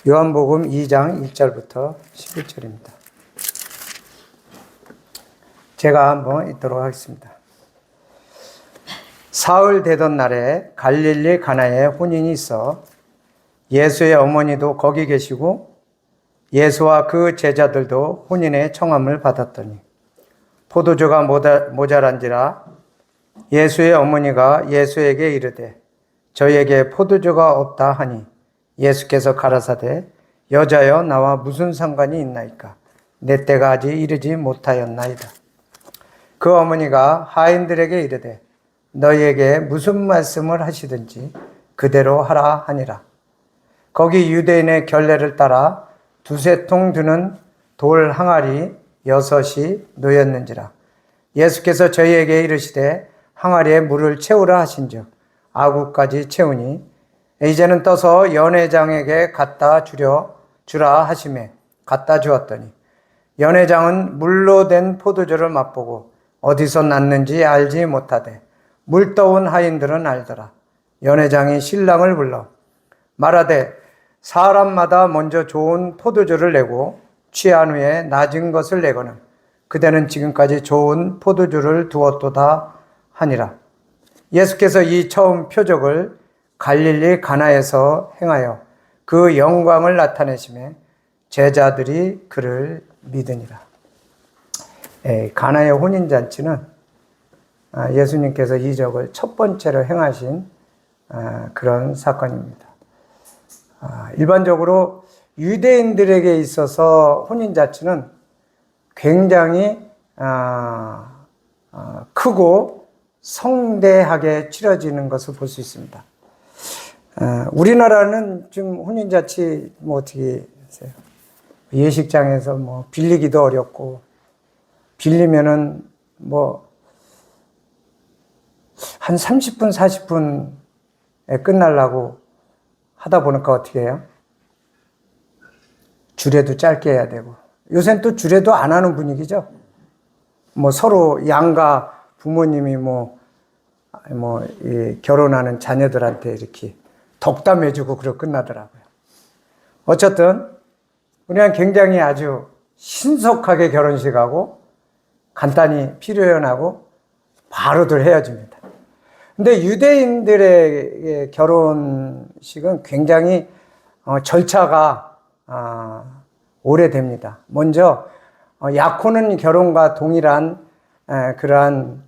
요한복음 2장 1절부터 11절입니다. 제가 한번 읽도록 하겠습니다. 사흘 되던 날에 갈릴리 가나에 혼인이 있어 예수의 어머니도 거기 계시고 예수와 그 제자들도 혼인의 청함을 받았더니 포도주가 모자란지라 예수의 어머니가 예수에게 이르되 저에게 포도주가 없다 하니 예수께서 가라사대 여자여 나와 무슨 상관이 있나이까 내 때가 아직 이르지 못하였나이다. 그 어머니가 하인들에게 이르되 너희에게 무슨 말씀을 하시든지 그대로 하라 하니라. 거기 유대인의 결례를 따라 두세 통 드는 돌 항아리 6이 놓였는지라. 예수께서 저희에게 이르시되 항아리에 물을 채우라 하신즉 아구까지 채우니 이제는 떠서 연회장에게 갖다 주라 하시매 갖다 주었더니 연회장은 물로 된 포도주를 맛보고 어디서 났는지 알지 못하되 물 떠온 하인들은 알더라. 연회장이 신랑을 불러 말하되 사람마다 먼저 좋은 포도주를 내고 취한 후에 낮은 것을 내거는 그대는 지금까지 좋은 포도주를 두었도다 하니라. 예수께서 이 처음 표적을 갈릴리 가나에서 행하여 그 영광을 나타내시매 제자들이 그를 믿으니라. 가나의 혼인잔치는 예수님께서 이적을 첫 번째로 행하신 그런 사건입니다. 일반적으로 유대인들에게 있어서 혼인잔치는 굉장히 크고 성대하게 치러지는 것을 볼 수 있습니다. 우리나라는 지금 혼인잔치 어떻게 하세요? 예식장에서 빌리기도 어렵고 빌리면은 한 30분, 40분에 끝나려고 하다 보니까 어떻게 해요? 주례도 짧게 해야 되고 요새는 또 주례도 안 하는 분위기죠. 서로 양가 부모님이 결혼하는 자녀들한테 이렇게 덕담해주고 그러고 끝나더라고요. 어쨌든 우리는 굉장히 아주 신속하게 결혼식하고 간단히 피로연하고 바로들 헤어집니다. 근데 유대인들의 결혼식은 굉장히 절차가 오래됩니다. 먼저 약혼은 결혼과 동일한 그러한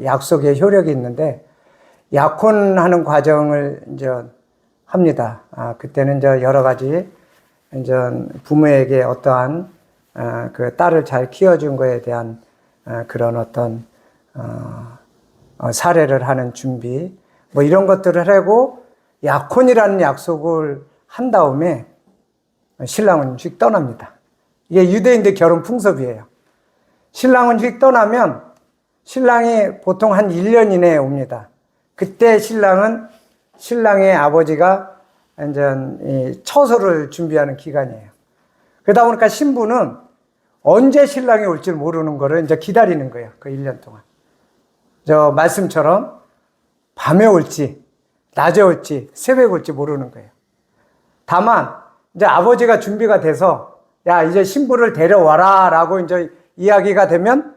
약속의 효력이 있는데 약혼하는 과정을 이제 합니다. 그때는 이제 여러 가지 이제 부모에게 어떠한 그 딸을 잘 키워준 거에 대한 그런 어떤 사례를 하는 준비 이런 것들을 하고 약혼이라는 약속을 한 다음에 신랑은 휙 떠납니다. 이게 유대인들 결혼 풍습이에요. 신랑은 휙 떠나면 신랑이 보통 한 1년 이내에 옵니다. 그때 신랑의 아버지가 이제 처소를 준비하는 기간이에요. 그러다 보니까 신부는 언제 신랑이 올지 모르는 거를 이제 기다리는 거예요. 그 1년 동안. 저 말씀처럼 밤에 올지, 낮에 올지, 새벽에 올지 모르는 거예요. 다만 이제 아버지가 준비가 돼서 야 이제 신부를 데려와라 라고 이제 이야기가 되면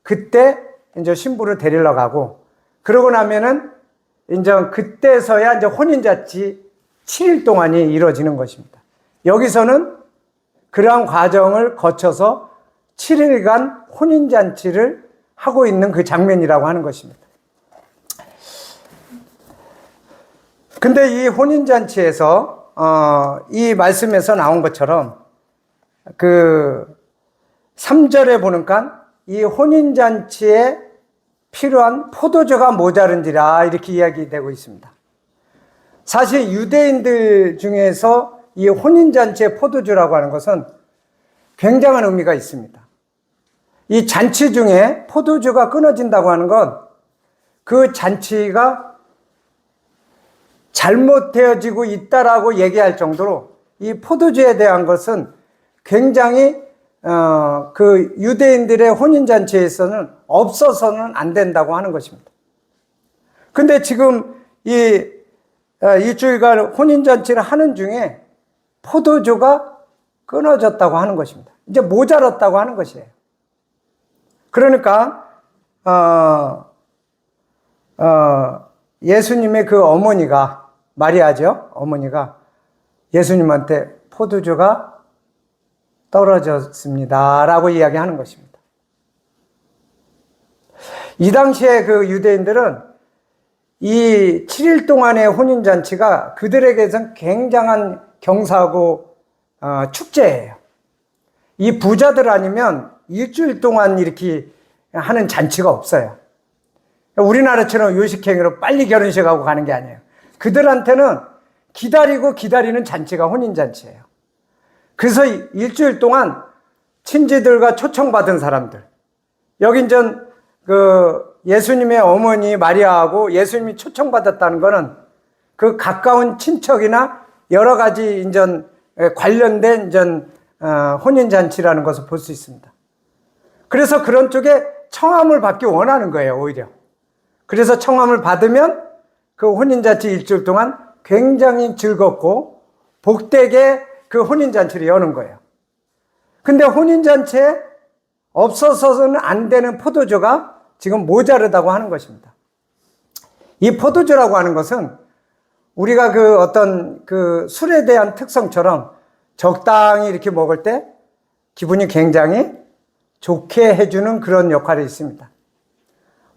그때 이제 신부를 데리러 가고 그러고 나면은 이제 그때서야 이제 혼인잔치 7일 동안이 이루어지는 것입니다. 여기서는 그러한 과정을 거쳐서 7일간 혼인잔치를 하고 있는 그 장면이라고 하는 것입니다. 근데 이 혼인잔치에서 이 말씀에서 나온 것처럼 그 3절에 보니까 이 혼인잔치에 필요한 포도주가 모자른지라 이렇게 이야기되고 있습니다. 사실 유대인들 중에서 이 혼인잔치의 포도주라고 하는 것은 굉장한 의미가 있습니다. 이 잔치 중에 포도주가 끊어진다고 하는 건 그 잔치가 잘못되어지고 있다라고 얘기할 정도로 이 포도주에 대한 것은 굉장히 그 유대인들의 혼인잔치에서는 없어서는 안 된다고 하는 것입니다. 근데 지금 이 일주일간 혼인잔치를 하는 중에 포도주가 끊어졌다고 하는 것입니다. 이제 모자랐다고 하는 것이에요. 그러니까 예수님의 그 어머니가, 마리아죠, 어머니가 예수님한테 포도주가 떨어졌습니다 라고 이야기하는 것입니다. 이 당시에 그 유대인들은 이 7일 동안의 혼인잔치가 그들에게선 굉장한 경사하고 축제예요. 이 부자들 아니면 일주일 동안 이렇게 하는 잔치가 없어요. 우리나라처럼 요식행위로 빨리 결혼식하고 가는 게 아니에요. 그들한테는 기다리는 잔치가 혼인잔치예요. 그래서 일주일 동안 친지들과 초청받은 사람들, 여기 전 예수님의 어머니 마리아하고 예수님이 초청받았다는 거는 그 가까운 친척이나 여러 가지 인전 관련된 혼인잔치라는 것을 볼 수 있습니다. 그래서 그런 쪽에 청함을 받기 원하는 거예요, 오히려. 그래서 청함을 받으면 그 혼인잔치 일주일 동안 굉장히 즐겁고 복되게 그 혼인잔치를 여는 거예요. 근데 혼인잔치에 없어서는 안 되는 포도주가 지금 모자르다고 하는 것입니다. 이 포도주라고 하는 것은 우리가 그 어떤 그 술에 대한 특성처럼 적당히 이렇게 먹을 때 기분이 굉장히 좋게 해주는 그런 역할이 있습니다.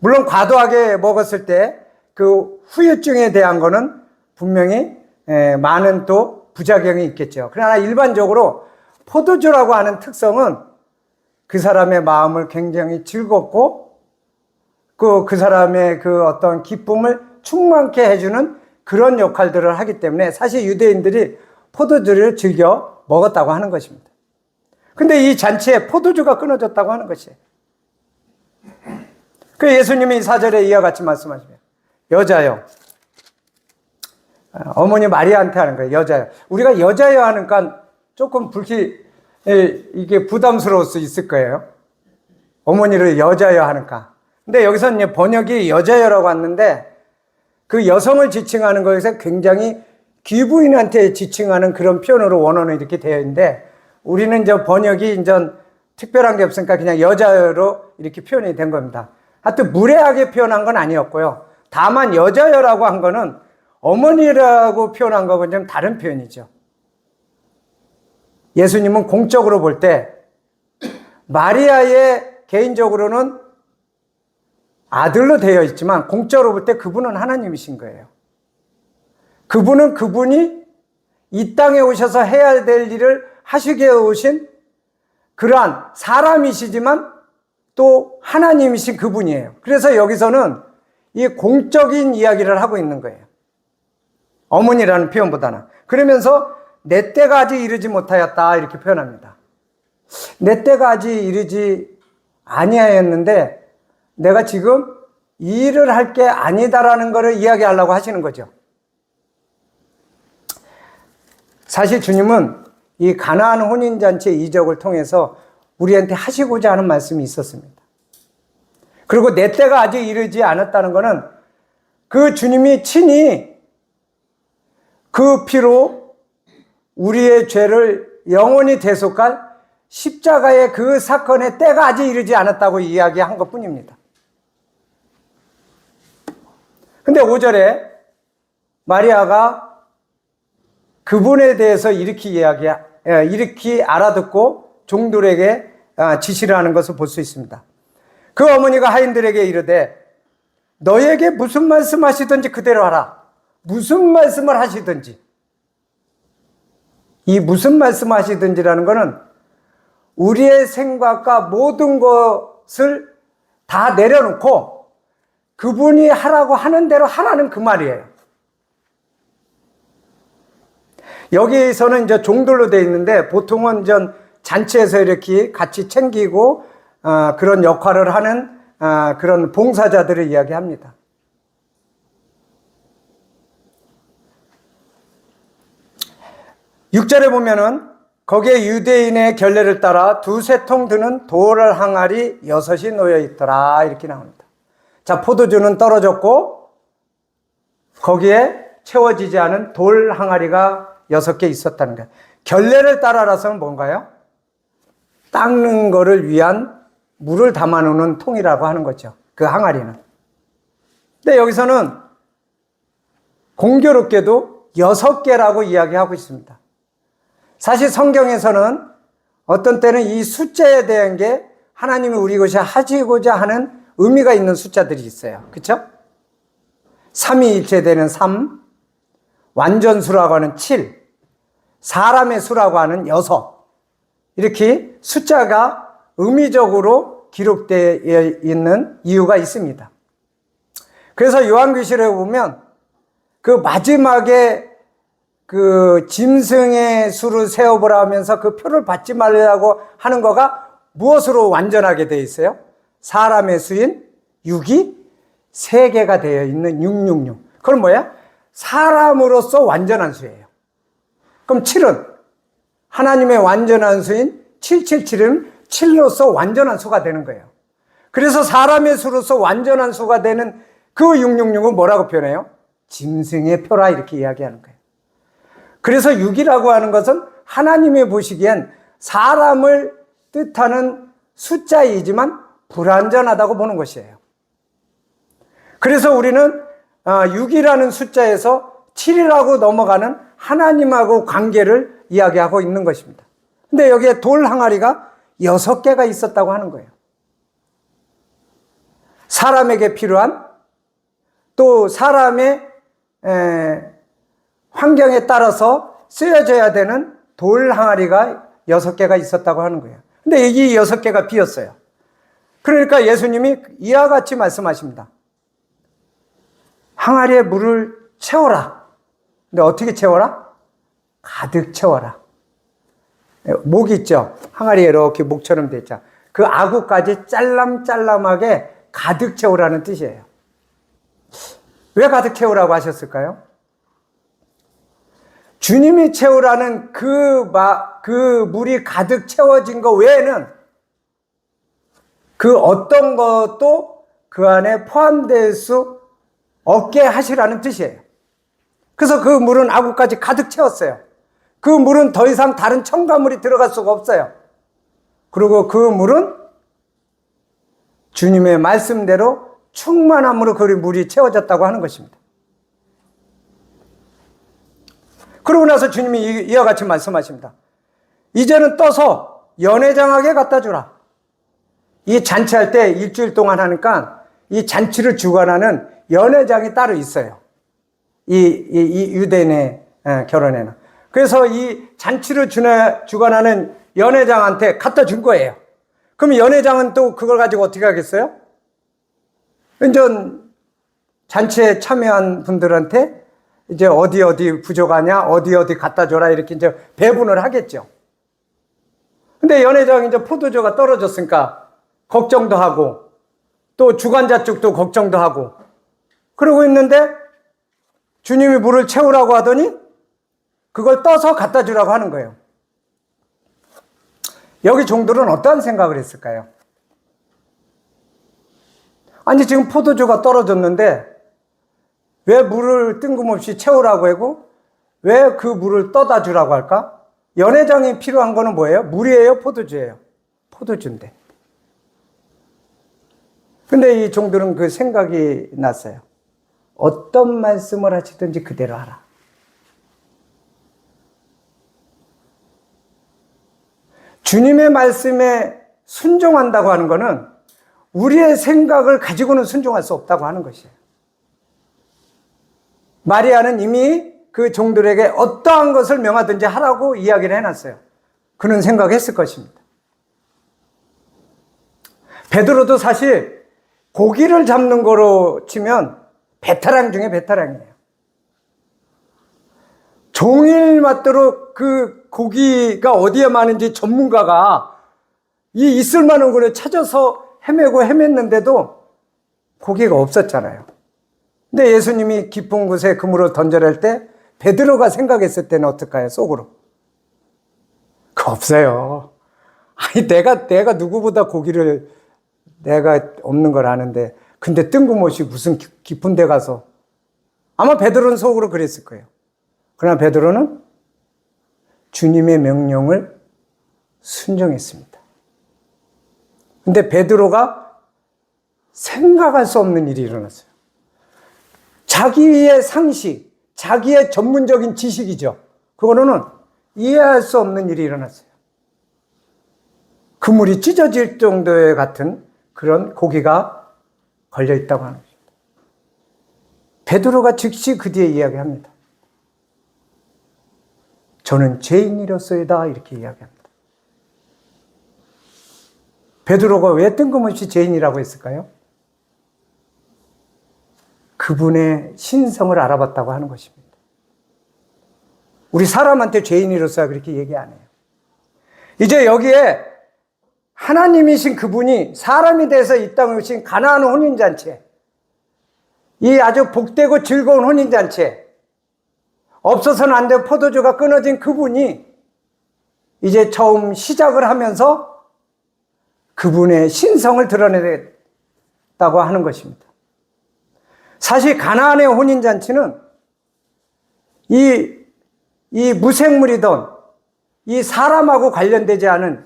물론 과도하게 먹었을 때 그 후유증에 대한 거는 분명히 많은 또 부작용이 있겠죠. 그러나 일반적으로 포도주라고 하는 특성은 그 사람의 마음을 굉장히 즐겁고 그 사람의 그 어떤 기쁨을 충만케 해주는 그런 역할들을 하기 때문에 사실 유대인들이 포도주를 즐겨 먹었다고 하는 것입니다. 근데 이 잔치에 포도주가 끊어졌다고 하는 것이에요. 그 예수님이 4절에 이와 같이 말씀하시면 여자여, 어머니 마리아한테 하는 거예요. 여자여. 우리가 여자여 하니까 조금 이게 부담스러울 수 있을 거예요. 어머니를 여자여 하니까. 근데 여기서는 번역이 여자여라고 왔는데 그 여성을 지칭하는 것에서 굉장히 귀부인한테 지칭하는 그런 표현으로 원어는 이렇게 되어 있는데 우리는 번역이 특별한 게 없으니까 그냥 여자여로 이렇게 표현이 된 겁니다. 하여튼 무례하게 표현한 건 아니었고요. 다만 여자여라고 한 거는 어머니라고 표현한 거하고는 좀 다른 표현이죠. 예수님은 공적으로 볼 때 마리아의 개인적으로는 아들로 되어 있지만 공적으로 볼 때 그분은 하나님이신 거예요. 그분이 이 땅에 오셔서 해야 될 일을 하시게 오신 그러한 사람이시지만 또 하나님이신 그분이에요. 그래서 여기서는 이 공적인 이야기를 하고 있는 거예요. 어머니라는 표현보다는. 그러면서 내 때가 아직 이르지 못하였다 이렇게 표현합니다. 내 때가 아직 이르지 아니하였는데 내가 지금 이 일을 할 게 아니다라는 것을 이야기하려고 하시는 거죠. 사실 주님은 이 가나안 혼인잔치의 이적을 통해서 우리한테 하시고자 하는 말씀이 있었습니다. 그리고 내 때가 아직 이르지 않았다는 것은 그 주님이 친히 그 피로 우리의 죄를 영원히 대속할 십자가의 그 사건의 때가 아직 이르지 않았다고 이야기한 것 뿐입니다. 근데 5절에 마리아가 그분에 대해서 이렇게 알아듣고 종들에게 지시를 하는 것을 볼 수 있습니다. 그 어머니가 하인들에게 이르되 너에게 무슨 말씀 하시든지 그대로 하라. 무슨 말씀을 하시든지. 이 무슨 말씀 하시든지라는 것은 우리의 생각과 모든 것을 다 내려놓고 그분이 하라고 하는 대로 하라는 그 말이에요. 여기서는 이제 종들로 되어 있는데 보통은 잔치에서 이렇게 같이 챙기고 그런 역할을 하는 그런 봉사자들을 이야기합니다. (6절에) 보면은 거기에 유대인의 결례를 따라 두세 통 드는 돌 항아리 6이 놓여 있더라 이렇게 나옵니다. 자, 포도주는 떨어졌고 거기에 채워지지 않은 돌 항아리가 6개 있었다는 거예요. 결례를 따라라서는 뭔가요? 닦는 거를 위한 물을 담아놓는 통이라고 하는 거죠. 그 항아리는. 근데 여기서는 공교롭게도 6개라고 이야기하고 있습니다. 사실 성경에서는 어떤 때는 이 숫자에 대한 게 하나님이 우리 것이 하시고자 하는 의미가 있는 숫자들이 있어요. 그렇죠? 삼위일체되는 3, 완전수라고 하는 7, 사람의 수라고 하는 6, 이렇게 숫자가 의미적으로 기록되어 있는 이유가 있습니다. 그래서 요한계시록에 보면 그 마지막에 그 짐승의 수를 세어보라 하면서 그 표를 받지 말라고 하는 거가 무엇으로 완전하게 되어 있어요? 사람의 수인 6이 3개가 되어 있는 666. 그건 뭐야? 사람으로서 완전한 수예요. 그럼 7은 하나님의 완전한 수인 777은 7로서 완전한 수가 되는 거예요. 그래서 사람의 수로서 완전한 수가 되는 그 666은 뭐라고 표현해요? 짐승의 표라 이렇게 이야기하는 거예요. 그래서 6이라고 하는 것은 하나님이 보시기엔 사람을 뜻하는 숫자이지만 불완전하다고 보는 것이에요. 그래서 우리는 6이라는 숫자에서 7이라고 넘어가는 하나님하고 관계를 이야기하고 있는 것입니다. 근데 여기에 돌 항아리가 6개가 있었다고 하는 거예요. 사람에게 필요한, 또 사람의 환경에 따라서 쓰여져야 되는 돌 항아리가 6개가 있었다고 하는 거예요. 근데 이 6개가 비었어요. 그러니까 예수님이 이와 같이 말씀하십니다. 항아리에 물을 채워라. 근데 어떻게 채워라? 가득 채워라. 목 있죠? 항아리에 이렇게 목처럼 돼 있죠. 그 아구까지 짤람짤람하게 가득 채우라는 뜻이에요. 왜 가득 채우라고 하셨을까요? 주님이 채우라는 그 물이 가득 채워진 것 외에는 그 어떤 것도 그 안에 포함될 수 없게 하시라는 뜻이에요. 그래서 그 물은 아구까지 가득 채웠어요. 그 물은 더 이상 다른 첨가물이 들어갈 수가 없어요. 그리고 그 물은 주님의 말씀대로 충만함으로 그 물이 채워졌다고 하는 것입니다. 그러고 나서 주님이 이와 같이 말씀하십니다. 이제는 떠서 연회장에게 갖다 주라. 이 잔치할 때 일주일 동안 하니까 이 잔치를 주관하는 연회장이 따로 있어요. 이 유대인의 결혼에는. 그래서 이 잔치를 주관하는 연회장한테 갖다 준 거예요. 그럼 연회장은 또 그걸 가지고 어떻게 하겠어요? 이제 잔치에 참여한 분들한테 이제 어디 부족하냐, 어디 갖다 줘라 이렇게 이제 배분을 하겠죠. 근데 연회장이 이제 포도주가 떨어졌으니까 걱정도 하고 또 주관자 쪽도 걱정도 하고 그러고 있는데 주님이 물을 채우라고 하더니 그걸 떠서 갖다 주라고 하는 거예요. 여기 종들은 어떠한 생각을 했을까요? 아니 지금 포도주가 떨어졌는데 왜 물을 뜬금없이 채우라고 하고 왜 그 물을 떠다 주라고 할까? 연회장이 필요한 거는 뭐예요? 물이에요? 포도주예요? 포도주인데. 근데 이 종들은 그 생각이 났어요. 어떤 말씀을 하시든지 그대로 하라. 주님의 말씀에 순종한다고 하는 것은 우리의 생각을 가지고는 순종할 수 없다고 하는 것이에요. 마리아는 이미 그 종들에게 어떠한 것을 명하든지 하라고 이야기를 해놨어요. 그는 생각했을 것입니다. 베드로도 사실 고기를 잡는 거로 치면 베테랑 중에 베테랑이에요. 종일 맞도록 그 고기가 어디에 많은지 전문가가 이 있을 만한 거를 찾아서 헤매고 헤맸는데도 고기가 없었잖아요. 근데 예수님이 깊은 곳에 그물을 던져낼 때 베드로가 생각했을 때는 어떨까요? 속으로. 그거 없어요. 아니 내가 누구보다 고기를 내가 없는 걸 아는데 근데 뜬금없이 무슨 깊은 데 가서 아마 베드로는 속으로 그랬을 거예요. 그러나 베드로는 주님의 명령을 순종했습니다. 근데 베드로가 생각할 수 없는 일이 일어났어요. 자기의 상식, 자기의 전문적인 지식이죠. 그거로는 이해할 수 없는 일이 일어났어요. 그물이 찢어질 정도의 같은 그런 고기가 걸려있다고 하는 것입니다. 베드로가 즉시 그 뒤에 이야기합니다. 저는 죄인이로소이다, 이렇게 이야기합니다. 베드로가 왜 뜬금없이 죄인이라고 했을까요? 그분의 신성을 알아봤다고 하는 것입니다. 우리 사람한테 죄인이로서야 그렇게 얘기 안 해요. 이제 여기에 하나님이신 그분이 사람이 돼서 이 땅에 오신 가나안 혼인잔치, 이 아주 복되고 즐거운 혼인잔치, 없어서는 안 될 포도주가 끊어진 그분이 이제 처음 시작을 하면서 그분의 신성을 드러내겠다고 하는 것입니다. 사실 가나안의 혼인잔치는 이 무생물이던 이 사람하고 관련되지 않은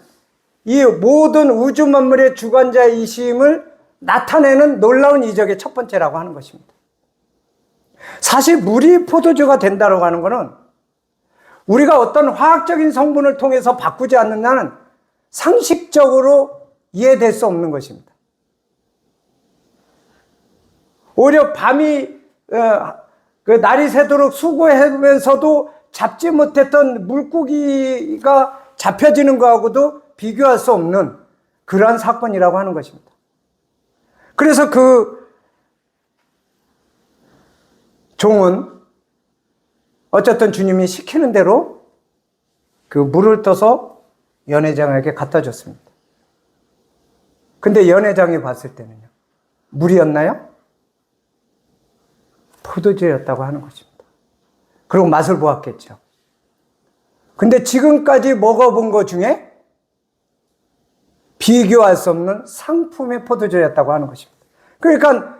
이 모든 우주 만물의 주관자이심을 나타내는 놀라운 이적의 첫 번째라고 하는 것입니다. 사실 물이 포도주가 된다고 하는 것은 우리가 어떤 화학적인 성분을 통해서 바꾸지 않는 한은 상식적으로 이해될 수 없는 것입니다. 오히려 밤이 날이 새도록 수고하면서도 잡지 못했던 물고기가 잡혀지는 것하고도 비교할 수 없는 그러한 사건이라고 하는 것입니다. 그래서 그 종은 어쨌든 주님이 시키는 대로 그 물을 떠서 연회장에게 갖다 줬습니다. 근데 연회장이 봤을 때는요, 물이었나요? 포도주였다고 하는 것입니다. 그리고 맛을 보았겠죠. 근데 지금까지 먹어본 것 중에 비교할 수 없는 상품의 포도주였다고 하는 것입니다. 그러니까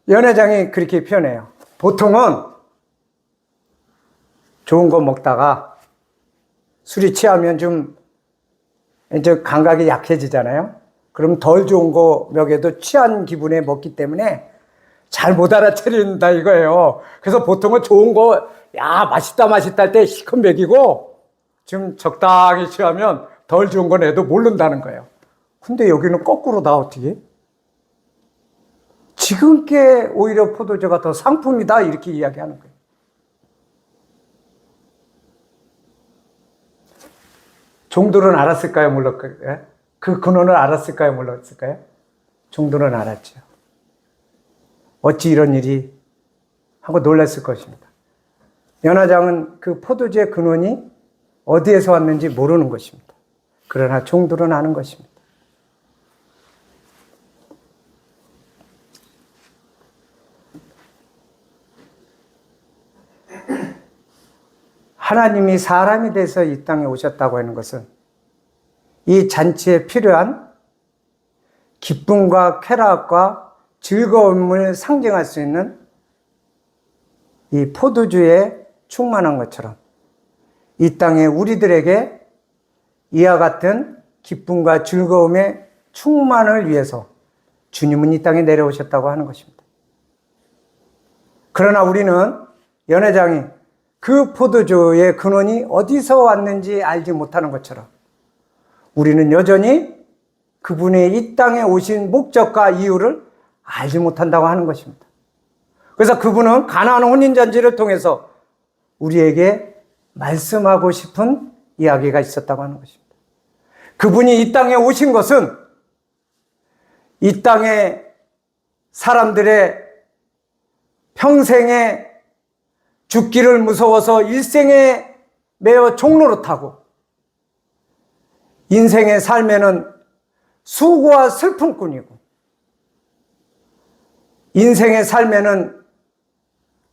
연회장이 그렇게 표현해요. 보통은 좋은 거 먹다가 술이 취하면 좀 이제 감각이 약해지잖아요. 그럼 덜 좋은 거 먹여도 취한 기분에 먹기 때문에 잘 못 알아차린다 이거예요. 그래서 보통은 좋은 거, 야, 맛있다 할 때 실컷 먹이고 좀 적당히 취하면 덜 좋은 건 애도 모른다는 거예요. 근데 여기는 거꾸로다, 어떻게? 지금 게 오히려 포도주가 더 상품이다, 이렇게 이야기하는 거예요. 종들은 알았을까요? 몰랐을까요? 그 근원을 알았을까요? 몰랐을까요? 종들은 알았죠. 어찌 이런 일이 하고 놀랐을 것입니다. 연회장은 그 포도주의 근원이 어디에서 왔는지 모르는 것입니다. 그러나 종들은 아는 것입니다. 하나님이 사람이 돼서 이 땅에 오셨다고 하는 것은 이 잔치에 필요한 기쁨과 쾌락과 즐거움을 상징할 수 있는 이 포도주에 충만한 것처럼 이 땅에 우리들에게 이와 같은 기쁨과 즐거움의 충만을 위해서 주님은 이 땅에 내려오셨다고 하는 것입니다. 그러나 우리는 연회장이 그 포도주의 근원이 어디서 왔는지 알지 못하는 것처럼 우리는 여전히 그분의 이 땅에 오신 목적과 이유를 알지 못한다고 하는 것입니다. 그래서 그분은 가나안 혼인잔치를 통해서 우리에게 말씀하고 싶은 이야기가 있었다고 하는 것입니다. 그분이 이 땅에 오신 것은 이 땅의 사람들의 평생에 죽기를 무서워서 일생에 매어 종노릇하고 인생의 삶에는 수고와 슬픔뿐이고 인생의 삶에는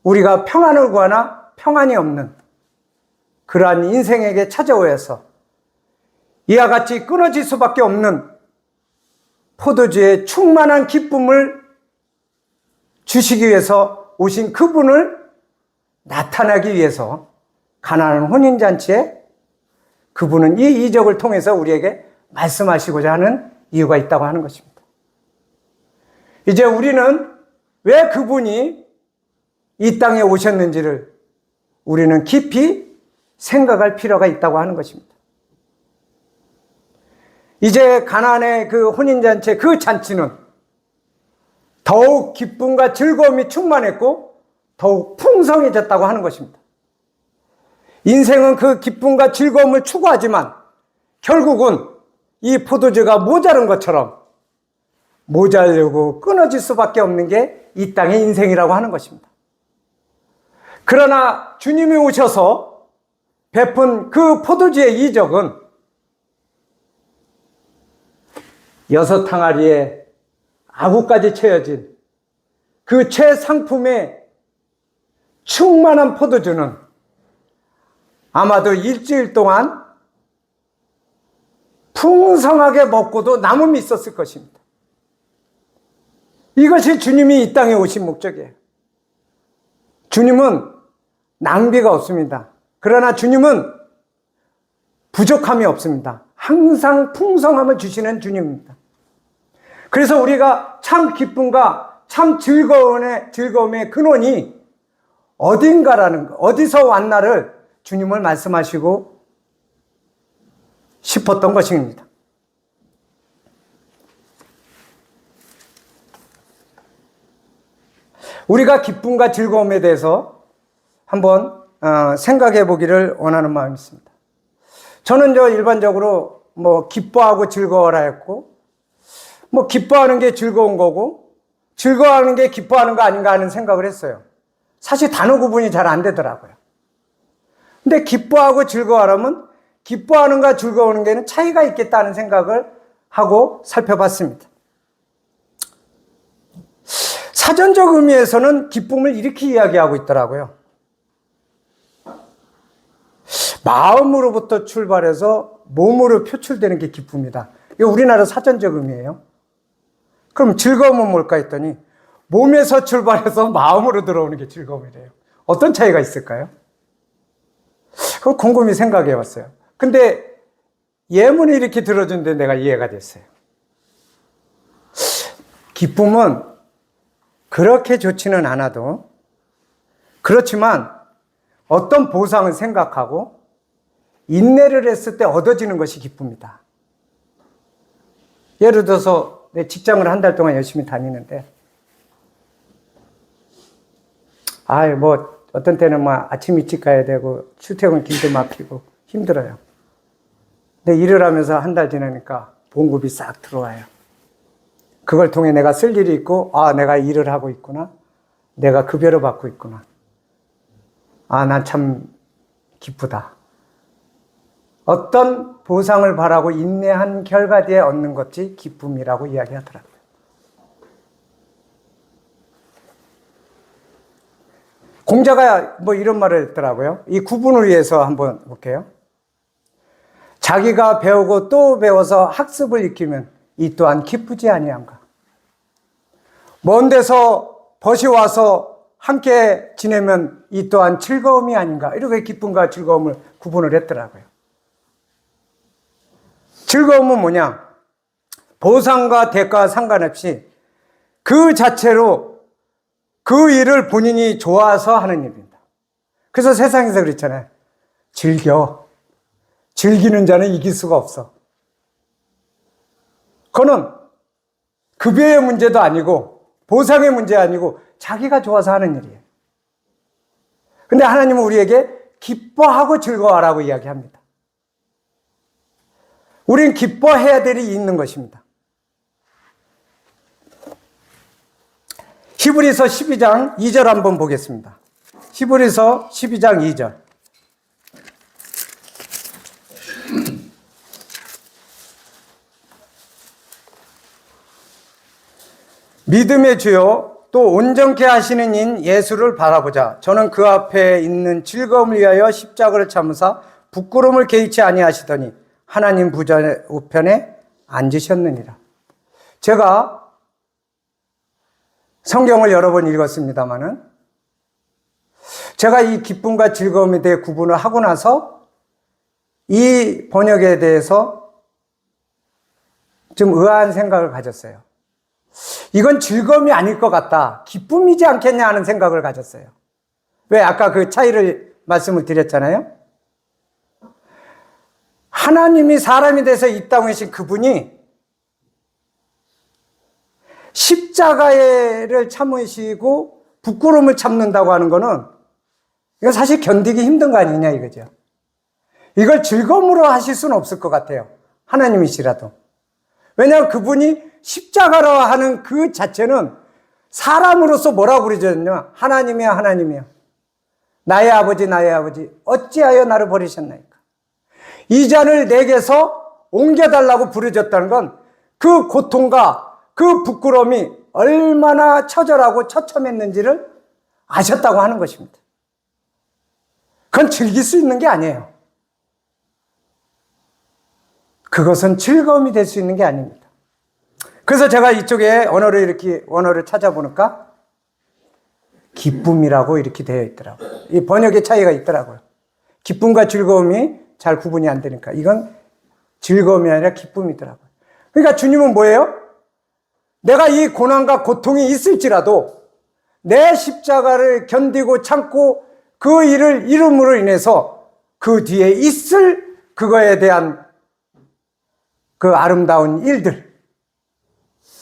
우리가 평안을 구하나 평안이 없는 그러한 인생에게 찾아오여서 이와 같이 끊어질 수밖에 없는 포도주의 충만한 기쁨을 주시기 위해서 오신 그분을 나타나기 위해서 가나안 혼인잔치에 그분은 이 이적을 통해서 우리에게 말씀하시고자 하는 이유가 있다고 하는 것입니다. 이제 우리는 왜 그분이 이 땅에 오셨는지를 우리는 깊이 생각할 필요가 있다고 하는 것입니다. 이제 가나안의 그 혼인잔치, 그 잔치는 더욱 기쁨과 즐거움이 충만했고 더욱 풍성해졌다고 하는 것입니다. 인생은 그 기쁨과 즐거움을 추구하지만 결국은 이 포도주가 모자른 것처럼 모자르고 끊어질 수밖에 없는 게 이 땅의 인생이라고 하는 것입니다. 그러나 주님이 오셔서 베푼 그 포도주의 이적은 6 항아리에 아구까지 채워진 그 최상품의 충만한 포도주는 아마도 일주일 동안 풍성하게 먹고도 남음이 있었을 것입니다. 이것이 주님이 이 땅에 오신 목적이에요. 주님은 낭비가 없습니다. 그러나 주님은 부족함이 없습니다. 항상 풍성함을 주시는 주님입니다. 그래서 우리가 참 기쁨과 참 즐거움의 근원이 어딘가라는 것, 어디서 왔나를 주님을 말씀하시고 싶었던 것입니다. 우리가 기쁨과 즐거움에 대해서 한번 생각해 보기를 원하는 마음이 있습니다. 저는 일반적으로 기뻐하고 즐거워라 했고, 기뻐하는 게 즐거운 거고, 즐거워하는 게 기뻐하는 거 아닌가 하는 생각을 했어요. 사실 단어 구분이 잘 안 되더라고요. 근데 기뻐하고 즐거워하려면 기뻐하는가 즐거워하는 게는 차이가 있겠다는 생각을 하고 살펴봤습니다. 사전적 의미에서는 기쁨을 이렇게 이야기하고 있더라고요. 마음으로부터 출발해서 몸으로 표출되는 게 기쁨이다. 이게 우리나라 사전적 의미예요. 그럼 즐거움은 뭘까 했더니 몸에서 출발해서 마음으로 들어오는 게 즐거움이래요. 어떤 차이가 있을까요? 그걸 곰곰이 생각해 봤어요. 근데 예문이 이렇게 들어준데 내가 이해가 됐어요. 기쁨은 그렇게 좋지는 않아도 그렇지만 어떤 보상을 생각하고 인내를 했을 때 얻어지는 것이 기쁨이다. 예를 들어서 내 직장을 한 달 동안 열심히 다니는데 어떤 때는 아침 일찍 가야 되고 출퇴근 길도 막히고 힘들어요. 근데 일을 하면서 한 달 지나니까 봉급이 싹 들어와요. 그걸 통해 내가 쓸 일이 있고, 내가 일을 하고 있구나. 내가 급여를 받고 있구나. 난 참 기쁘다. 어떤 보상을 바라고 인내한 결과 뒤에 얻는 것이 기쁨이라고 이야기하더라고요. 공자가 이런 말을 했더라고요. 이 구분을 위해서 한번 볼게요. 자기가 배우고 또 배워서 학습을 익히면 이 또한 기쁘지 아니한가. 먼 데서 벗이 와서 함께 지내면 이 또한 즐거움이 아닌가. 이렇게 기쁨과 즐거움을 구분을 했더라고요. 즐거움은 뭐냐? 보상과 대가와 상관없이 그 자체로 그 일을 본인이 좋아서 하는 일입니다. 그래서 세상에서 그렇잖아요. 즐기는 자는 이길 수가 없어. 그거는 급여의 문제도 아니고 보상의 문제 아니고 자기가 좋아서 하는 일이에요. 근데 하나님은 우리에게 기뻐하고 즐거워하라고 이야기합니다. 우린 기뻐해야 될 일이 있는 것입니다. 히브리서 12장 2절 한번 보겠습니다. 히브리서 12장 2절. 믿음의 주요 또 온전케 하시는 인 예수를 바라보자. 저는 그 앞에 있는 즐거움을 위하여 십자가를 참으사 부끄러움을 개의치 아니하시더니 하나님 보좌 우편에 앉으셨느니라. 제가 성경을 여러 번 읽었습니다마는 제가 이 기쁨과 즐거움에 대해 구분을 하고 나서 이 번역에 대해서 좀 의아한 생각을 가졌어요. 이건 즐거움이 아닐 것 같다. 기쁨이지 않겠냐 하는 생각을 가졌어요. 왜? 아까 그 차이를 말씀을 드렸잖아요. 하나님이 사람이 돼서 이 땅에 오신 그분이 십자가를 참으시고 부끄러움을 참는다고 하는 거는 이건 사실 견디기 힘든 거 아니냐 이거죠. 이걸 즐거움으로 하실 수는 없을 것 같아요. 하나님이시라도. 왜냐하면 그분이 십자가로 하는 그 자체는 사람으로서 뭐라고 그러셨냐면 하나님이야 하나님이야. 나의 아버지 나의 아버지 어찌하여 나를 버리셨나이까. 이 잔을 내게서 옮겨달라고 부르셨다는 건 그 고통과 그 부끄러움이 얼마나 처절하고 처참했는지를 아셨다고 하는 것입니다. 그건 즐길 수 있는 게 아니에요. 그것은 즐거움이 될 수 있는 게 아닙니다. 그래서 제가 이쪽에 언어를 찾아보니까 기쁨이라고 이렇게 되어 있더라고요. 이 번역의 차이가 있더라고요. 기쁨과 즐거움이 잘 구분이 안 되니까 이건 즐거움이 아니라 기쁨이더라고요. 그러니까 주님은 뭐예요? 내가 이 고난과 고통이 있을지라도 내 십자가를 견디고 참고 그 일을 이룸으로 인해서 그 뒤에 있을 그거에 대한 그 아름다운 일들,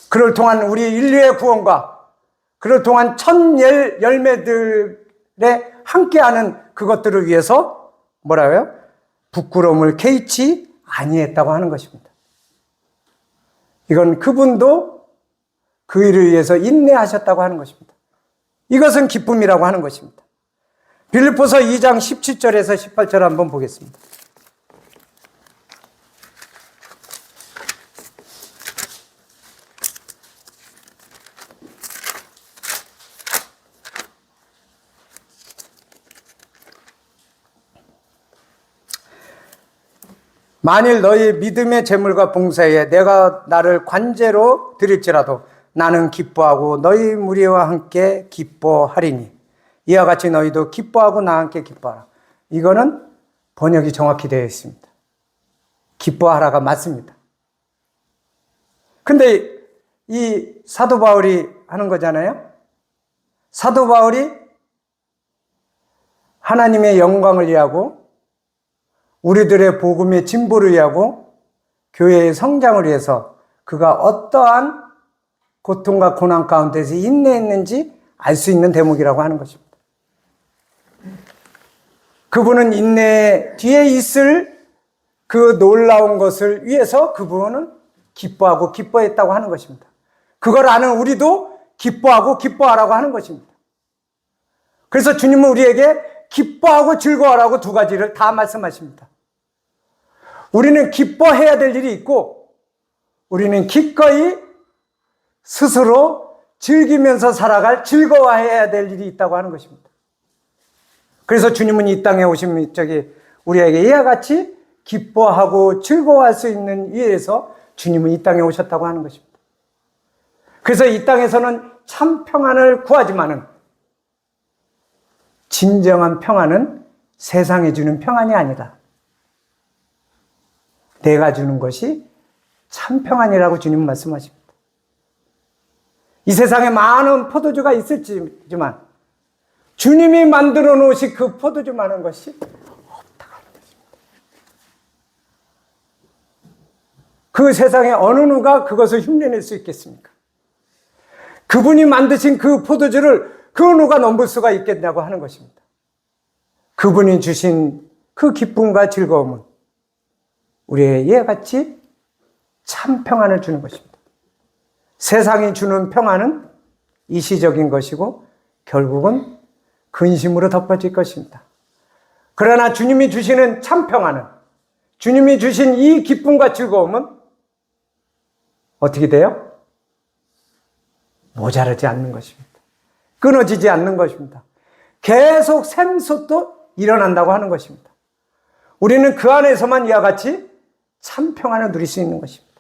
그를 통한 우리 인류의 구원과 그를 통한 첫 열매들에 함께하는 그것들을 위해서 뭐라고요? 부끄러움을 개의치 아니했다고 하는 것입니다. 이건 그분도 그 일을 위해서 인내하셨다고 하는 것입니다. 이것은 기쁨이라고 하는 것입니다. 빌립보서 2장 17절에서 18절 한번 보겠습니다. 만일 너희 믿음의 제물과 봉사에 내가 나를 관제로 드릴지라도 나는 기뻐하고 너희 무리와 함께 기뻐하리니 이와 같이 너희도 기뻐하고 나와 함께 기뻐하라. 이거는 번역이 정확히 되어 있습니다. 기뻐하라가 맞습니다. 근데 이 사도 바울이 하는 거잖아요. 사도 바울이 하나님의 영광을 위하고 우리들의 복음의 진보를 위하고 교회의 성장을 위해서 그가 어떠한 고통과 고난 가운데서 인내했는지 알 수 있는 대목이라고 하는 것입니다. 그분은 인내 뒤에 있을 그 놀라운 것을 위해서 그분은 기뻐하고 기뻐했다고 하는 것입니다. 그걸 아는 우리도 기뻐하고 기뻐하라고 하는 것입니다. 그래서 주님은 우리에게 기뻐하고 즐거워하라고 두 가지를 다 말씀하십니다. 우리는 기뻐해야 될 일이 있고 우리는 기꺼이 스스로 즐기면서 살아갈 즐거워해야 될 일이 있다고 하는 것입니다. 그래서 주님은 이 땅에 오신 우리에게 이와 같이 기뻐하고 즐거워할 수 있는 이유에서 주님은 이 땅에 오셨다고 하는 것입니다. 그래서 이 땅에서는 참 평안을 구하지만은 진정한 평안은 세상이 주는 평안이 아니다. 내가 주는 것이 참 평안이라고 주님 말씀하십니다. 이 세상에 많은 포도주가 있을지만 주님이 만들어 놓으신 그 포도주만한 것이 없다고 하는 것입니다. 그 세상에 어느 누가 그것을 흉내낼 수 있겠습니까? 그분이 만드신 그 포도주를 그 누가 넘볼 수가 있겠냐고 하는 것입니다. 그분이 주신 그 기쁨과 즐거움은 우리의 이와 같이 참 평안을 주는 것입니다. 세상이 주는 평안은 일시적인 것이고 결국은 근심으로 덮어질 것입니다. 그러나 주님이 주시는 참 평안은, 주님이 주신 이 기쁨과 즐거움은 어떻게 돼요? 모자라지 않는 것입니다. 끊어지지 않는 것입니다. 계속 샘솟도 일어난다고 하는 것입니다. 우리는 그 안에서만 이와 같이 참 평안을 누릴 수 있는 것입니다.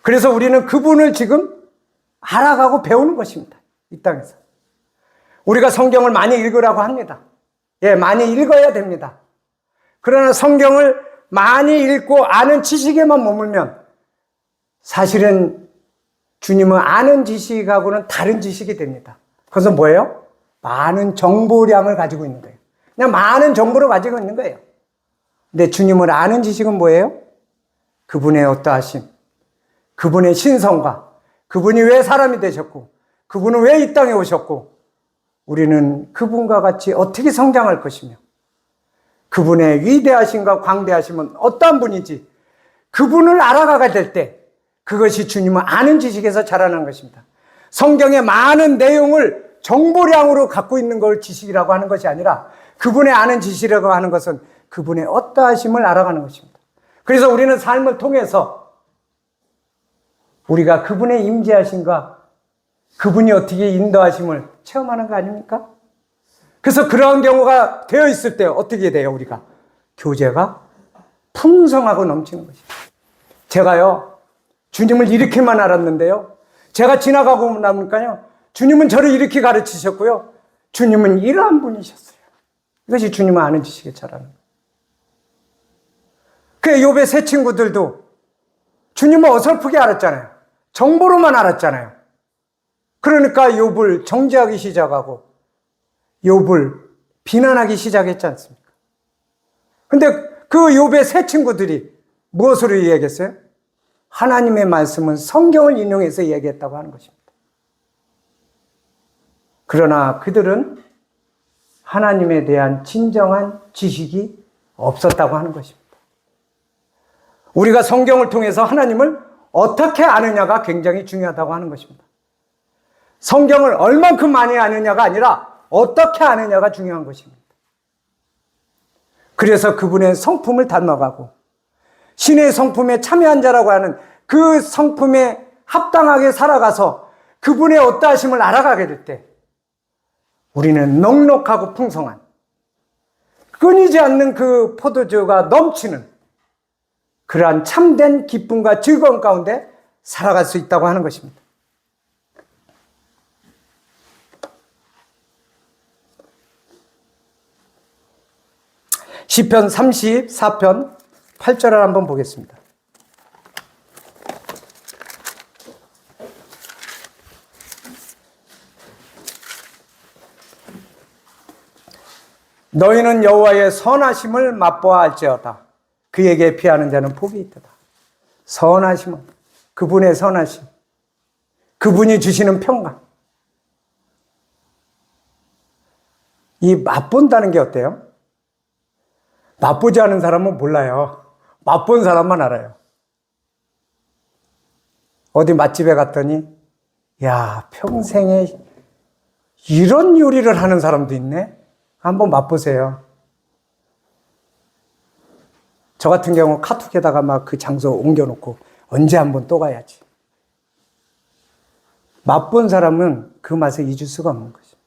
그래서 우리는 그분을 지금 알아가고 배우는 것입니다. 이 땅에서. 우리가 성경을 많이 읽으라고 합니다. 예, 많이 읽어야 됩니다. 그러나 성경을 많이 읽고 아는 지식에만 머물면 사실은 주님은 아는 지식하고는 다른 지식이 됩니다. 그것은 뭐예요? 많은 정보량을 가지고 있는 거예요. 그냥 많은 정보를 가지고 있는 거예요. 근데 주님을 아는 지식은 뭐예요? 그분의 어떠하심, 그분의 신성과, 그분이 왜 사람이 되셨고, 그분은 왜 이 땅에 오셨고, 우리는 그분과 같이 어떻게 성장할 것이며, 그분의 위대하심과 광대하심은 어떠한 분인지, 그분을 알아가게 될 때, 그것이 주님을 아는 지식에서 자라는 것입니다. 성경의 많은 내용을 정보량으로 갖고 있는 걸 지식이라고 하는 것이 아니라, 그분의 아는 지식이라고 하는 것은 그분의 어떠하심을 알아가는 것입니다. 그래서 우리는 삶을 통해서 우리가 그분의 임재하심과 그분이 어떻게 인도하심을 체험하는 거 아닙니까? 그래서 그러한 경우가 되어 있을 때 어떻게 돼요, 우리가? 교제가 풍성하고 넘치는 것입니다. 제가요, 주님을 이렇게만 알았는데요, 제가 지나가고 나니까요, 주님은 저를 이렇게 가르치셨고요, 주님은 이러한 분이셨어요. 이것이 주님을 아는 지식에 자라는 거예요. 그 욥의 세 친구들도 주님을 어설프게 알았잖아요. 정보로만 알았잖아요. 그러니까 욥을 정죄하기 시작하고 욥을 비난하기 시작했지 않습니까? 근데 그 욥의 세 친구들이 무엇으로 이야기했어요? 하나님의 말씀은 성경을 인용해서 이야기했다고 하는 것입니다. 그러나 그들은 하나님에 대한 진정한 지식이 없었다고 하는 것입니다. 우리가 성경을 통해서 하나님을 어떻게 아느냐가 굉장히 중요하다고 하는 것입니다. 성경을 얼만큼 많이 아느냐가 아니라 어떻게 아느냐가 중요한 것입니다. 그래서 그분의 성품을 닮아가고 신의 성품에 참여한 자라고 하는 그 성품에 합당하게 살아가서 그분의 어떠하심을 알아가게 될 때 우리는 넉넉하고 풍성한 끊이지 않는 그 포도주가 넘치는 그러한 참된 기쁨과 즐거움 가운데 살아갈 수 있다고 하는 것입니다. 시편 34편 8절을 한번 보겠습니다. 너희는 여호와의 선하심을 맛보아 알지어다. 그에게 피하는 자는 복이 있도다. 선하심은 그분의 선하심, 그분이 주시는 평강. 이 맛본다는 게 어때요? 맛보지 않은 사람은 몰라요. 맛본 사람만 알아요. 어디 맛집에 갔더니 야, 평생에 이런 요리를 하는 사람도 있네? 한번 맛보세요. 저 같은 경우 카톡에다가 막 그 장소 옮겨놓고 언제 한번 또 가야지. 맛본 사람은 그 맛을 잊을 수가 없는 것입니다.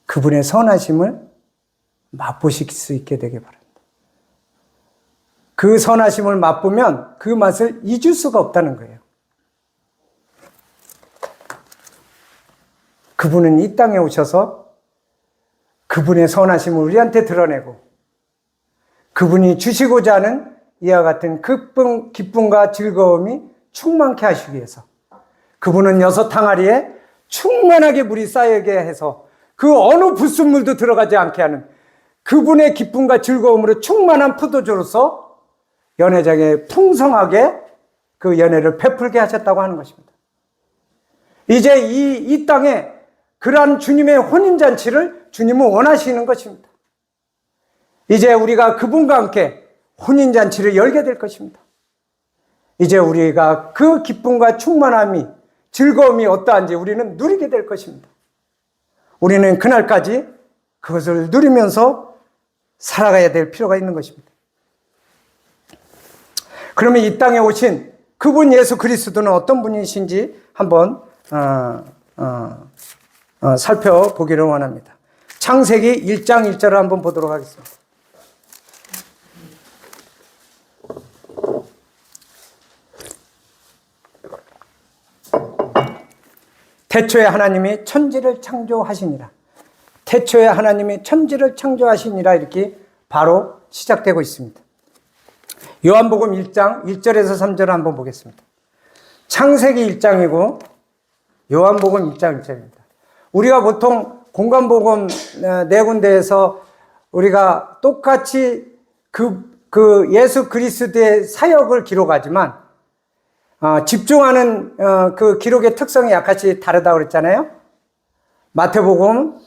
그분의 선하심을 맛보실 수 있게 되길 바랍니다. 그 선하심을 맛보면 그 맛을 잊을 수가 없다는 거예요. 그분은 이 땅에 오셔서 그분의 선하심을 우리한테 드러내고 그분이 주시고자 하는 이와 같은 기쁨과 즐거움이 충만케 하시기 위해서 그분은 6 항아리에 충만하게 물이 쌓이게 해서 그 어느 불순물도 들어가지 않게 하는 그분의 기쁨과 즐거움으로 충만한 포도주로서 연회장에 풍성하게 그 연회를 베풀게 하셨다고 하는 것입니다. 이제 이 땅에 그러한 주님의 혼인잔치를 주님은 원하시는 것입니다. 이제 우리가 그분과 함께 혼인잔치를 열게 될 것입니다. 이제 우리가 그 기쁨과 충만함이, 즐거움이 어떠한지 우리는 누리게 될 것입니다. 우리는 그날까지 그것을 누리면서 살아가야 될 필요가 있는 것입니다. 그러면 이 땅에 오신 그분 예수 그리스도는 어떤 분이신지 한번 살펴보기를 원합니다. 창세기 1장 1절을 한번 보도록 하겠습니다. 태초에 하나님이 천지를 창조하시니라. 태초에 하나님이 천지를 창조하시니라 이렇게 바로 시작되고 있습니다. 요한복음 1장 1절에서 3절을 한번 보겠습니다. 창세기 1장이고 요한복음 1장 1절입니다. 우리가 보통 공관복음 네 군데에서 우리가 똑같이 그 예수 그리스도의 사역을 기록하지만 집중하는 그 기록의 특성이 약간씩 다르다고 그랬잖아요. 마태복음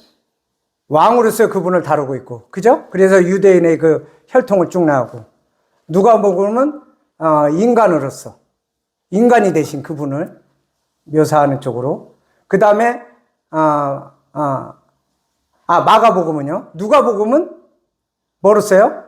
왕으로서 그분을 다루고 있고, 그죠? 그래서 유대인의 그 혈통을 쭉 나오고, 누가복음은 인간으로서 인간이 되신 그분을 묘사하는 쪽으로, 그 다음에 마가복음은요. 누가복음은 뭐로써요?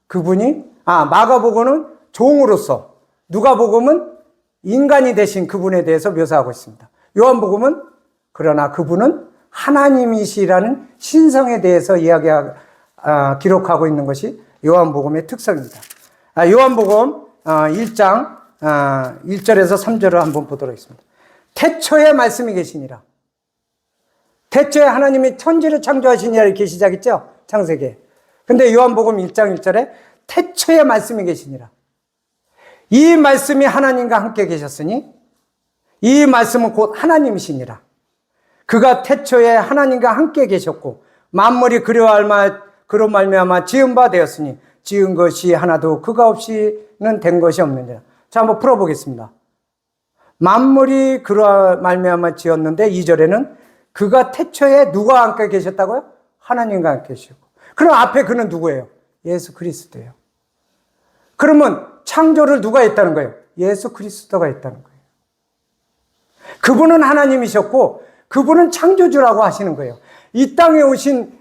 그분이 마가복음은 종으로서, 누가복음은 인간이 되신 그분에 대해서 묘사하고 있습니다. 요한복음은 그러나 그분은 하나님이시라는 신성에 대해서 기록하고 있는 것이 요한복음의 특성입니다. 요한복음 1장 1절에서 3절을 한번 보도록 하겠습니다. 태초에 말씀이 계시니라. 태초에 하나님이 천지를 창조하시니라 이렇게 시작했죠. 창세기. 근데 요한복음 1장 1절에 태초에 말씀이 계시니라. 이 말씀이 하나님과 함께 계셨으니 이 말씀은 곧 하나님이시니라. 그가 태초에 하나님과 함께 계셨고 만물이 그로 말미암아 지은 바 되었으니 지은 것이 하나도 그가 없이는 된 것이 없느니라. 자, 한번 풀어보겠습니다. 만물이 그로 말미암아 지었는데 2절에는 그가 태초에 누가 함께 계셨다고요? 하나님과 함께 계시고. 그럼 앞에 그는 누구예요? 예수 그리스도예요. 그러면 창조를 누가 했다는 거예요? 예수 그리스도가 했다는 거예요. 그분은 하나님이셨고 그분은 창조주라고 하시는 거예요. 이 땅에 오신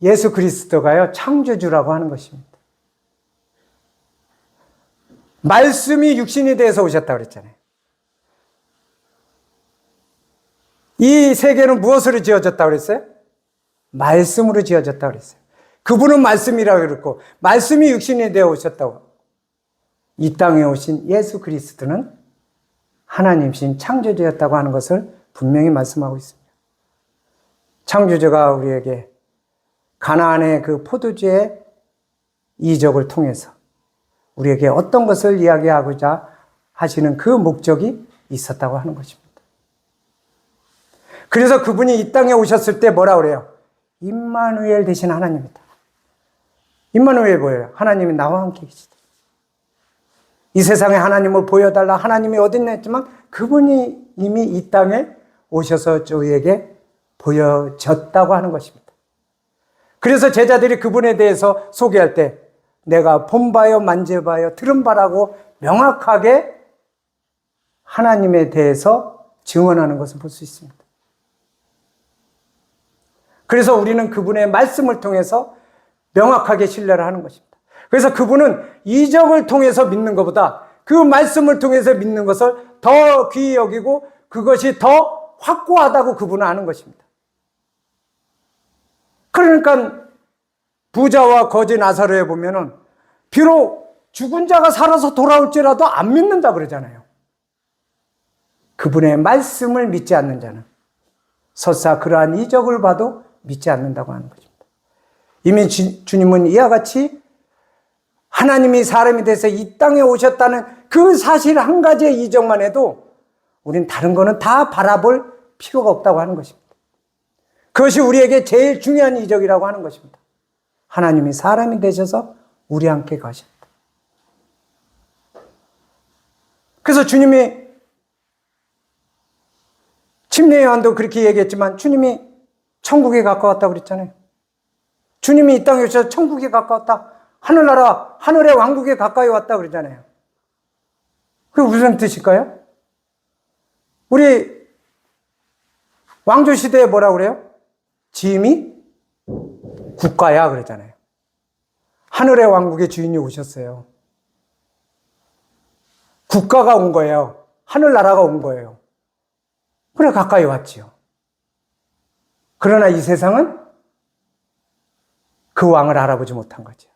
예수 그리스도가요, 창조주라고 하는 것입니다. 말씀이 육신이 되어서 오셨다고 그랬잖아요. 이 세계는 무엇으로 지어졌다고 그랬어요? 말씀으로 지어졌다고 그랬어요. 그분은 말씀이라고 그랬고, 말씀이 육신이 되어 오셨다고. 이 땅에 오신 예수 그리스도는 하나님이신 창조주였다고 하는 것을 분명히 말씀하고 있습니다. 창조주가 우리에게 가나안의 그 포도주의 이적을 통해서 우리에게 어떤 것을 이야기하고자 하시는 그 목적이 있었다고 하는 것입니다. 그래서 그분이 이 땅에 오셨을 때 뭐라 그래요? 임마누엘 되신 하나님이다. 임마누엘 뭐예요? 하나님이 나와 함께 계시다. 이 세상에 하나님을 보여달라, 하나님이 어딨나 했지만 그분이 이미 이 땅에 오셔서 저희에게 보여졌다고 하는 것입니다. 그래서 제자들이 그분에 대해서 소개할 때 내가 본바요 만져봐요 들은 바라고 명확하게 하나님에 대해서 증언하는 것을 볼 수 있습니다. 그래서 우리는 그분의 말씀을 통해서 명확하게 신뢰를 하는 것입니다. 그래서 그분은 이적을 통해서 믿는 것보다 그 말씀을 통해서 믿는 것을 더 귀히 여기고 그것이 더 확고하다고 그분은 아는 것입니다. 그러니까 부자와 거지 나사로에 보면은 비록 죽은 자가 살아서 돌아올지라도 안 믿는다 그러잖아요. 그분의 말씀을 믿지 않는 자는 설사 그러한 이적을 봐도 믿지 않는다고 하는 것입니다. 이미 주님은 이와 같이 하나님이 사람이 돼서 이 땅에 오셨다는 그 사실 한 가지의 이적만 해도 우린 다른 거는 다 바라볼 필요가 없다고 하는 것입니다. 그것이 우리에게 제일 중요한 이적이라고 하는 것입니다. 하나님이 사람이 되셔서 우리 함께 가셨다. 그래서 주님이 침례 요한도 그렇게 얘기했지만 주님이 천국에 가까웠다고 그랬잖아요. 주님이 이 땅에 오셔서 천국에 가까웠다. 하늘나라, 하늘의 왕국에 가까이 왔다 그러잖아요. 그게 무슨 뜻일까요? 우리 왕조시대에 뭐라고 그래요? 짐이 국가야 그러잖아요. 하늘의 왕국의 주인이 오셨어요. 국가가 온 거예요. 하늘나라가 온 거예요. 그래 가까이 왔지요. 그러나 이 세상은 그 왕을 알아보지 못한 거죠.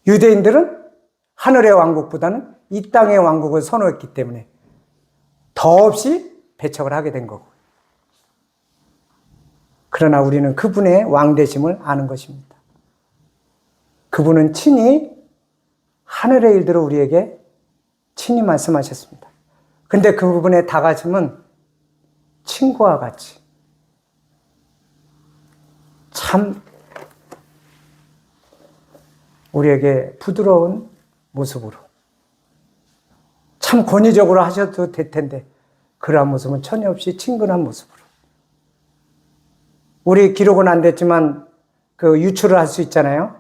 유대인들은 하늘의 왕국보다는 이 땅의 왕국을 선호했기 때문에 더없이 배척을 하게 된 거고. 그러나 우리는 그분의 왕되심을 아는 것입니다. 그분은 친히 하늘의 일들을 우리에게 친히 말씀하셨습니다. 근데 그분의 다가심은 친구와 같이 참 우리에게 부드러운 모습으로 참 권위적으로 하셔도 될 텐데 그러한 모습은 전혀 없이 친근한 모습으로 우리 기록은 안 됐지만 그 유출을 할 수 있잖아요.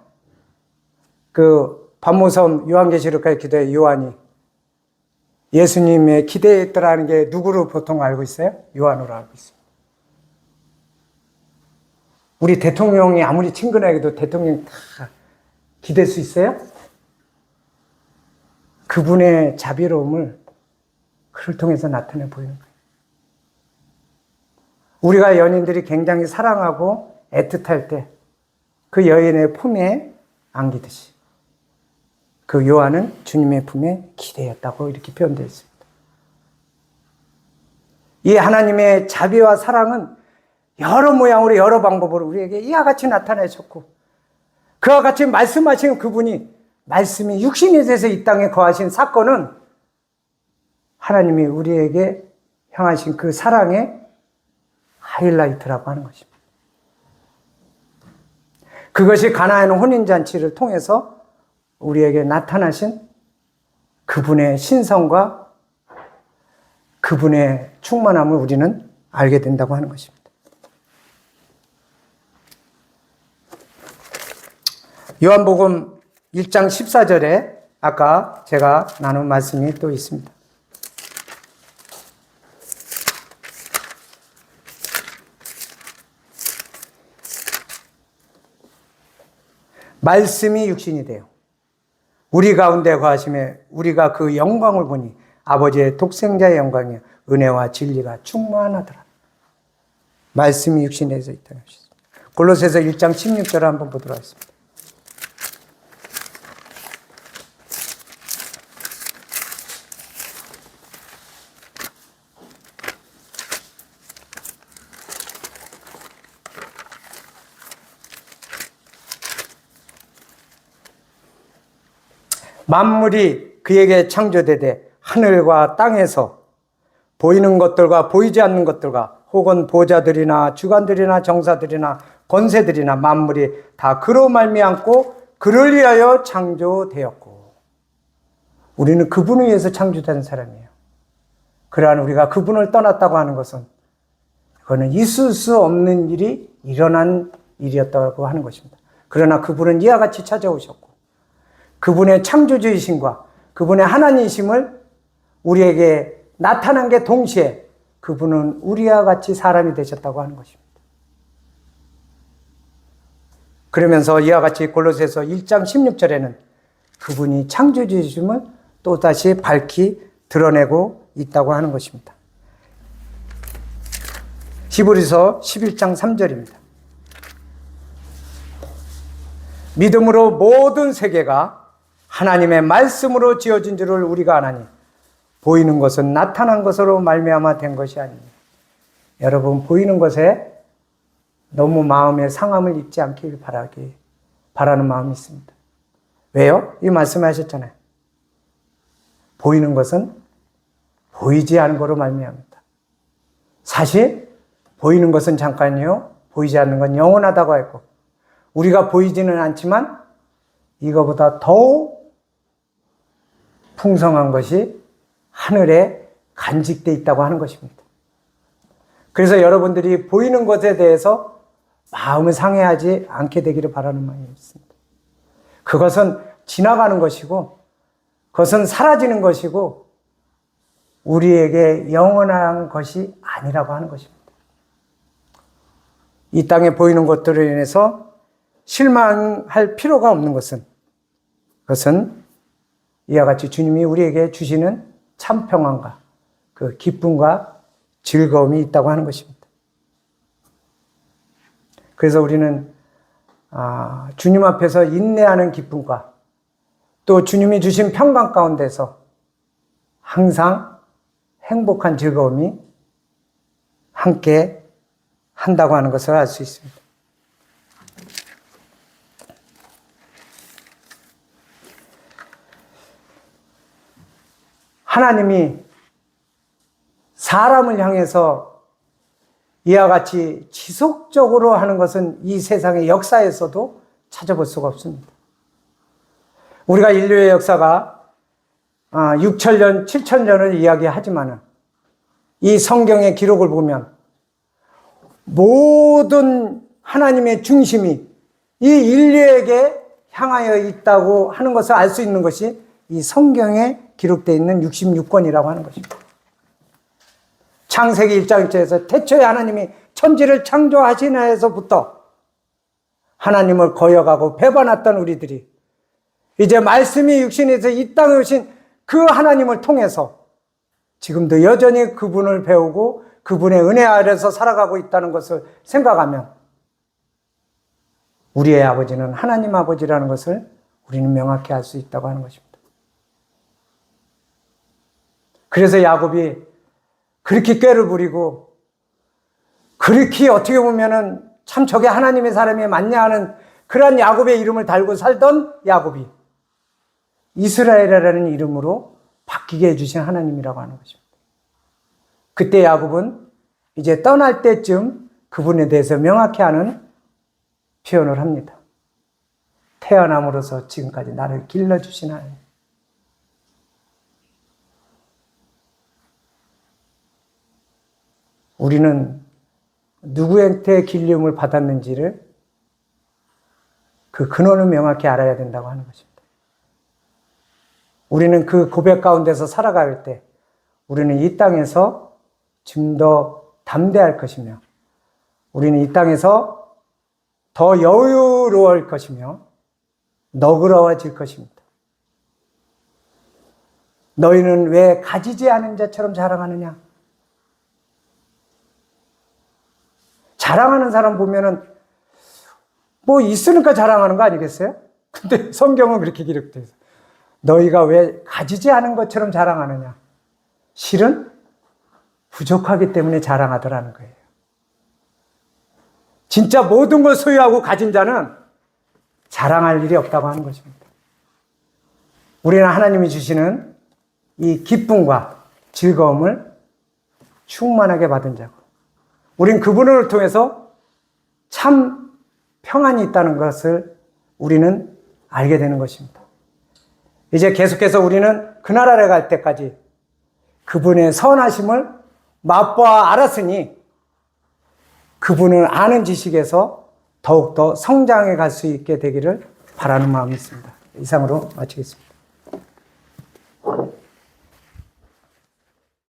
그 반모섬 요한계시록까지 기도해 요한이 예수님의 기대했더라는 게 누구로 보통 알고 있어요? 요한으로 알고 있어요. 우리 대통령이 아무리 친근하게도 대통령 다 기댈 수 있어요? 그분의 자비로움을 그를 통해서 나타내 보이는 거예요. 우리가 연인들이 굉장히 사랑하고 애틋할 때 그 여인의 품에 안기듯이 그 요한은 주님의 품에 기대었다고 이렇게 표현되어 있습니다. 이 하나님의 자비와 사랑은 여러 모양으로 여러 방법으로 우리에게 이와 같이 나타내셨고 그와 같이 말씀하신 그분이 말씀이 육신이 돼서 이 땅에 거하신 사건은 하나님이 우리에게 향하신 그 사랑의 하이라이트라고 하는 것입니다. 그것이 가나안 혼인잔치를 통해서 우리에게 나타나신 그분의 신성과 그분의 충만함을 우리는 알게 된다고 하는 것입니다. 요한복음 1장 14절에 아까 제가 나눈 말씀이 또 있습니다. 말씀이 육신이 되어 우리 가운데 거하심에 우리가 그 영광을 보니 아버지의 독생자의 영광이요 은혜와 진리가 충만하더라. 말씀이 육신이 되어서 있다고 하셨습니다. 골로새서 1장 16절을 한번 보도록 하겠습니다. 만물이 그에게 창조되되 하늘과 땅에서 보이는 것들과 보이지 않는 것들과 혹은 보좌들이나 주관들이나 정사들이나 권세들이나 만물이 다 그로 말미암고 그를 위하여 창조되었고 우리는 그분을 위해서 창조된 사람이에요. 그러한 우리가 그분을 떠났다고 하는 것은 그거는 있을 수 없는 일이 일어난 일이었다고 하는 것입니다. 그러나 그분은 이와 같이 찾아오셨고 그분의 창조주이심과 그분의 하나님이심을 우리에게 나타난 게 동시에 그분은 우리와 같이 사람이 되셨다고 하는 것입니다. 그러면서 이와 같이 골로새서 1장 16절에는 그분이 창조주이심을 또다시 밝히 드러내고 있다고 하는 것입니다. 히브리서 11장 3절입니다. 믿음으로 모든 세계가 하나님의 말씀으로 지어진 줄을 우리가 아나니 보이는 것은 나타난 것으로 말미암아 된 것이 아닙니다. 여러분 보이는 것에 너무 마음의 상함을 입지 않길 바라는 마음이 있습니다. 왜요? 이 말씀하셨잖아요. 보이는 것은 보이지 않은 거로 말미암니다. 사실 보이는 것은 잠깐이요. 보이지 않는 건 영원하다고 했고 우리가 보이지는 않지만 이거보다 더욱 풍성한 것이 하늘에 간직되어 있다고 하는 것입니다. 그래서 여러분들이 보이는 것에 대해서 마음을 상해하지 않게 되기를 바라는 마음이 있습니다. 그것은 지나가는 것이고 그것은 사라지는 것이고 우리에게 영원한 것이 아니라고 하는 것입니다. 이 땅에 보이는 것들로 인해서 실망할 필요가 없는 것은 그것은 이와 같이 주님이 우리에게 주시는 참 평안과 그 기쁨과 즐거움이 있다고 하는 것입니다. 그래서 우리는 주님 앞에서 인내하는 기쁨과 또 주님이 주신 평강 가운데서 항상 행복한 즐거움이 함께 한다고 하는 것을 알 수 있습니다. 하나님이 사람을 향해서 이와 같이 지속적으로 하는 것은 이 세상의 역사에서도 찾아볼 수가 없습니다. 우리가 인류의 역사가 6천년, 7천년을 이야기하지만 이 성경의 기록을 보면 모든 하나님의 중심이 이 인류에게 향하여 있다고 하는 것을 알 수 있는 것이 이 성경에 기록되어 있는 66권이라고 하는 것입니다. 창세기 1장 1절에서 태초에 하나님이 천지를 창조하시나에서부터 하나님을 거역하고 배반했던 우리들이 이제 말씀이 육신에서 이 땅에 오신 그 하나님을 통해서 지금도 여전히 그분을 배우고 그분의 은혜 아래서 살아가고 있다는 것을 생각하면 우리의 아버지는 하나님 아버지라는 것을 우리는 명확히 알 수 있다고 하는 것입니다. 그래서 야곱이 그렇게 꾀를 부리고 그렇게 어떻게 보면은 참 저게 하나님의 사람이 맞냐 하는 그러한 야곱의 이름을 달고 살던 야곱이 이스라엘이라는 이름으로 바뀌게 해주신 하나님이라고 하는 것입니다. 그때 야곱은 이제 떠날 때쯤 그분에 대해서 명확히 아는 표현을 합니다. 태어남으로서 지금까지 나를 길러주신 하나님. 우리는 누구한테 길림을 받았는지를 그 근원을 명확히 알아야 된다고 하는 것입니다. 우리는 그 고백 가운데서 살아갈 때 우리는 이 땅에서 좀 더 담대할 것이며 우리는 이 땅에서 더 여유로울 것이며 너그러워질 것입니다. 너희는 왜 가지지 않은 자처럼 자랑하느냐? 자랑하는 사람 보면은 뭐 있으니까 자랑하는 거 아니겠어요? 근데 성경은 그렇게 기록되어 있어요. 너희가 왜 가지지 않은 것처럼 자랑하느냐? 실은 부족하기 때문에 자랑하더라는 거예요. 진짜 모든 걸 소유하고 가진 자는 자랑할 일이 없다고 하는 것입니다. 우리는 하나님이 주시는 이 기쁨과 즐거움을 충만하게 받은 자고 우린 그분을 통해서 참 평안이 있다는 것을 우리는 알게 되는 것입니다. 이제 계속해서 우리는 그 나라에 갈 때까지 그분의 선하심을 맛보아 알았으니 그분을 아는 지식에서 더욱더 성장해 갈 수 있게 되기를 바라는 마음이 있습니다. 이상으로 마치겠습니다.